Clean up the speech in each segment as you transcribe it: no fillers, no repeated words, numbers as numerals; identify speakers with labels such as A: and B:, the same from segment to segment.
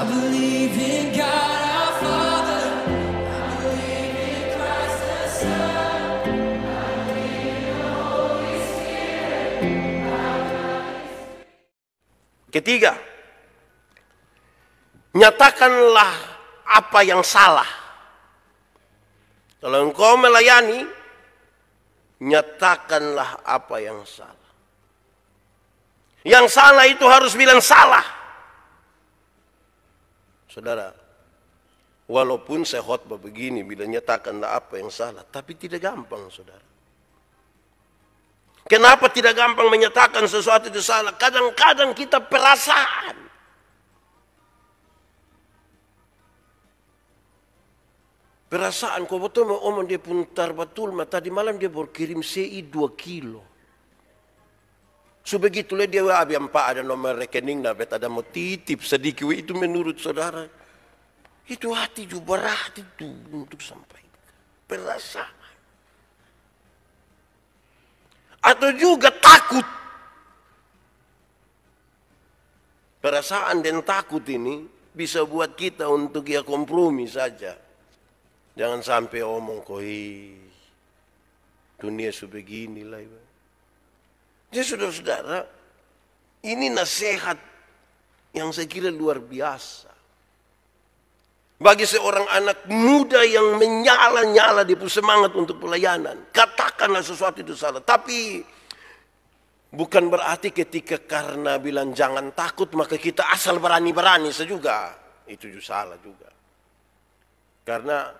A: I believe in God our Father. I believe in Christ the Son. I believe in the Holy Spirit.
B: Ketiga, nyatakanlah apa yang salah. Kalau engkau melayani, nyatakanlah apa yang salah. Yang salah itu harus bilang salah. Saudara, walaupun saya khotbah begini, bila nyatakanlah apa yang salah, tapi tidak gampang, saudara. Kenapa tidak gampang menyatakan sesuatu itu salah? Kadang-kadang kita perasaan. Perasaan, kau betul mau omong dia pun tar betul, tadi malam dia baru kirim CI 2 kilo. Sebegitulah dia ampak ada nomor rekening, ada mau titip sedikit, itu menurut saudara. Itu hati juga berat itu untuk sampai. Perasaan. Atau juga takut. Perasaan dan takut ini bisa buat kita untuk ya kompromi saja. Jangan sampai omong koi dunia sebeginilah. Jadi saudara-saudara, ini nasihat yang saya kira luar biasa. Bagi seorang anak muda yang menyala-nyala dia punya semangat untuk pelayanan. Katakanlah sesuatu itu salah. Tapi bukan berarti ketika karena bilang jangan takut maka kita asal berani-berani saja. Itu juga salah juga. Karena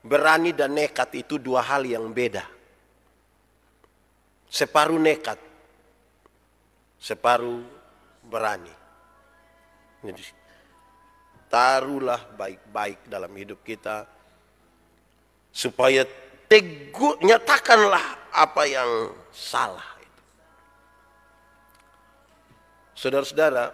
B: berani dan nekat itu dua hal yang beda. Separuh nekat, separuh berani. Jadi, taruhlah baik-baik dalam hidup kita supaya teguh, nyatakanlah apa yang salah. Saudara-saudara,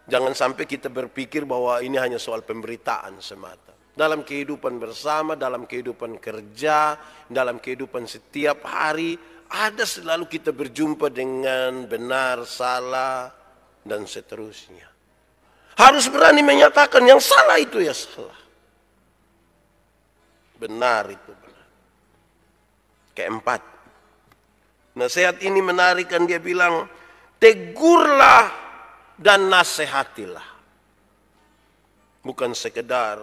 B: jangan sampai kita berpikir bahwa ini hanya soal pemberitaan semata. Dalam kehidupan bersama, dalam kehidupan kerja, dalam kehidupan setiap hari, ada selalu kita berjumpa dengan benar, salah, dan seterusnya. Harus berani menyatakan yang salah itu ya salah. Benar itu benar. Keempat, nasihat ini menarik kan dia bilang, tegurlah dan nasihatilah. Bukan sekedar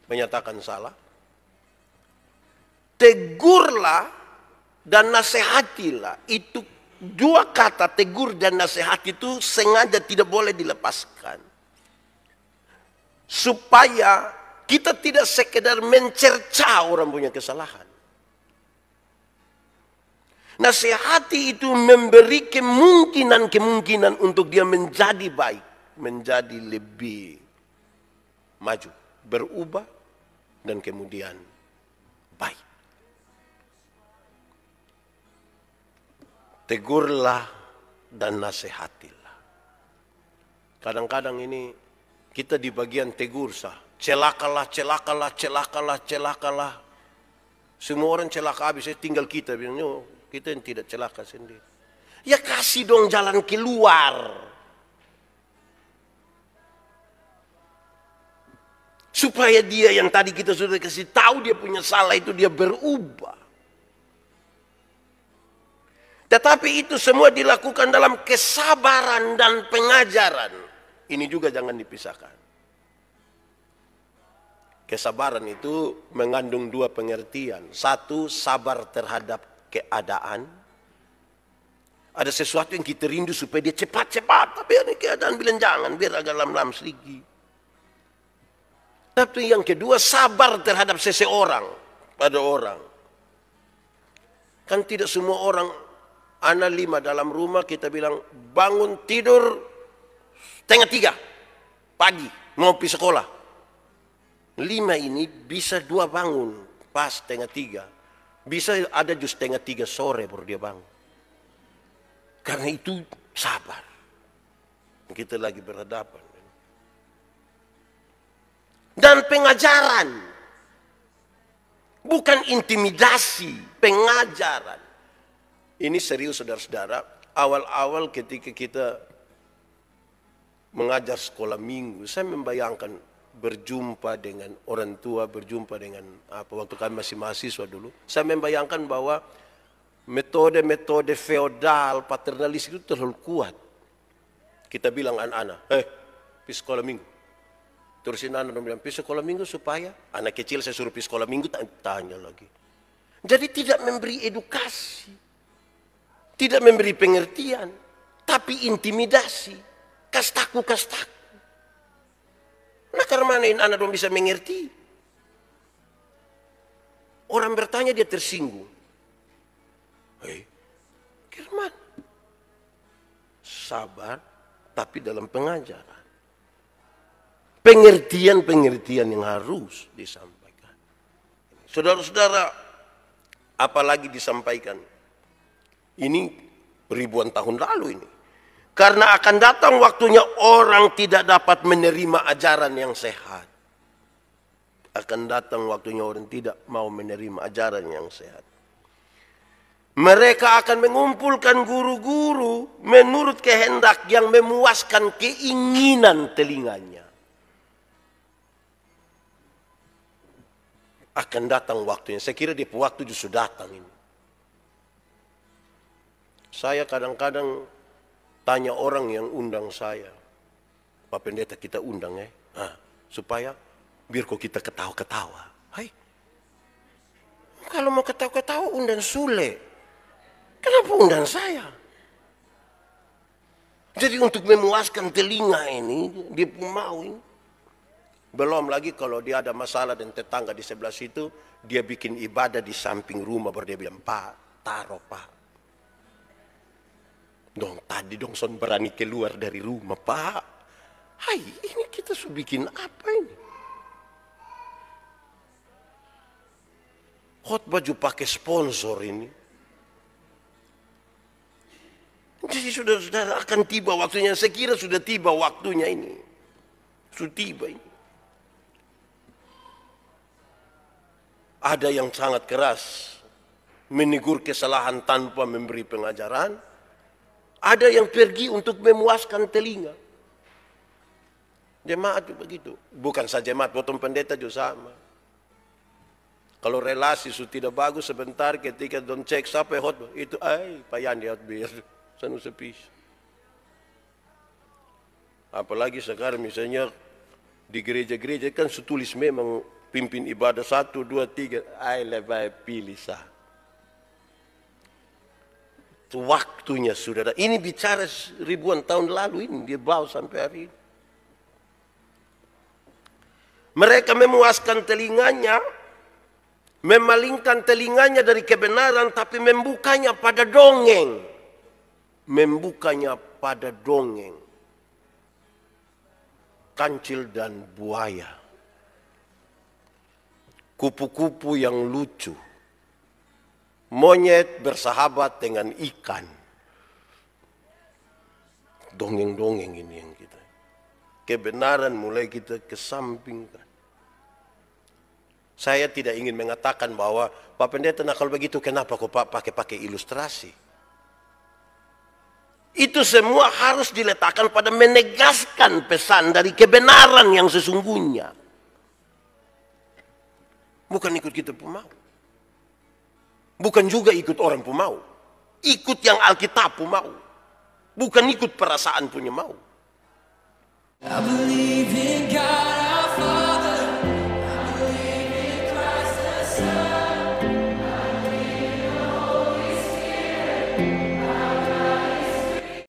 B: menyatakan salah. Tegurlah dan nasihatilah. Itu dua kata, tegur dan nasihat itu sengaja tidak boleh dilepaskan. Supaya kita tidak sekedar mencerca orang punya kesalahan. Nasihati itu memberi kemungkinan untuk dia menjadi baik, menjadi lebih maju, berubah, dan kemudian baik. Tegurlah dan nasihatilah. Kadang-kadang ini kita di bagian tegur sah. Celakalah. Semua orang celaka habis, tinggal kita bilang, no, kita yang tidak celaka sendiri. Ya kasih dong jalan keluar. Supaya dia yang tadi kita sudah kasih tahu dia punya salah itu dia berubah. Tetapi itu semua dilakukan dalam kesabaran dan pengajaran. Ini juga jangan dipisahkan. Kesabaran itu mengandung dua pengertian. Satu, sabar terhadap keadaan. Ada sesuatu yang kita rindu supaya dia cepat-cepat. Tapi ini keadaan bilang jangan, biar agak lam-lam sedikit. Tapi yang kedua, sabar terhadap seseorang pada orang. Kan tidak semua orang, anak 5 dalam rumah kita bilang bangun tidur 2:30 pagi mau pergi sekolah. 5 ini bisa 2 bangun pas 2:30. Bisa ada just 2:30 sore baru dia bangun. Karena itu sabar. Kita lagi berhadapan. Dan pengajaran. Bukan intimidasi, pengajaran. Ini serius saudara-saudara. Awal-awal ketika kita mengajar sekolah minggu, saya membayangkan berjumpa dengan orang tua, berjumpa dengan waktu kami masih mahasiswa dulu, saya membayangkan bahwa metode-metode feodal, paternalistis itu terlalu kuat. Kita bilang anak-anak, pergi sekolah minggu. Terusin anak bilang, pergi sekolah minggu supaya anak kecil saya suruh pergi sekolah minggu, tanya lagi. Jadi tidak memberi edukasi, tidak memberi pengertian, tapi intimidasi, kastaku. Nah, karena mana anak dong bisa mengerti? Orang bertanya dia tersinggung. Kirman, sabar, tapi dalam pengajaran. Pengertian yang harus disampaikan. Saudara-saudara, apalagi disampaikan? Ini ribuan tahun lalu ini. Karena akan datang waktunya orang tidak dapat menerima ajaran yang sehat. Akan datang waktunya orang tidak mau menerima ajaran yang sehat. Mereka akan mengumpulkan guru-guru menurut kehendak yang memuaskan keinginan telinganya. Akan datang waktunya. Saya kira di waktu justru datang ini. Saya kadang-kadang tanya orang yang undang saya, Pak Pendeta kita undang supaya biar kok kita ketawa-ketawa. Kalau mau ketawa-ketawa undang Sule. Kenapa undang saya? Jadi untuk memuaskan telinga ini, dia pun mau ini. Belum lagi kalau dia ada masalah dan tetangga di sebelah situ, dia bikin ibadah di samping rumah, baru dia bilang, Pak, taruh Pak. Tadi son berani keluar dari rumah, Pak. Ini kita sudah bikin apa ini? Khotbah juga pakai sponsor ini. Jadi saudara-saudara akan tiba waktunya. Saya kira sudah tiba waktunya ini. Sudah tiba ini. Ada yang sangat keras menegur kesalahan tanpa memberi pengajaran. Ada yang pergi untuk memuaskan telinga. Jemaat juga begitu. Bukan saja jemaat, potong pendeta juga sama. Kalau relasi sudah tidak bagus sebentar ketika don't cek sampai hot itu payan dia biar sanu sepis. Apalagi sekarang misalnya di gereja-gereja kan setulis memang pimpin ibadah 1, 2, 3, lebih pilih sah. Waktunya saudara. Ini bicara ribuan tahun lalu ini dia bawa sampai hari ini. Mereka memuaskan telinganya, memalingkan telinganya dari kebenaran, tapi membukanya pada dongeng. Membukanya pada dongeng. Kancil dan buaya. Kupu-kupu yang lucu. Monyet bersahabat dengan ikan. Dongeng-dongeng ini yang kita. Kebenaran mulai kita kesampingkan. Saya tidak ingin mengatakan bahwa Pak Pendeta, nah kalau begitu kenapa kok pakai ilustrasi? Itu semua harus diletakkan pada menegaskan pesan dari kebenaran yang sesungguhnya. Bukan ikut kita pun mau. Bukan juga ikut orang pun mau. Ikut yang Alkitab pun mau. Bukan ikut perasaan punya mau.
A: I believe in God our Father. I believe in Christ the Son. I believe in the Holy Spirit.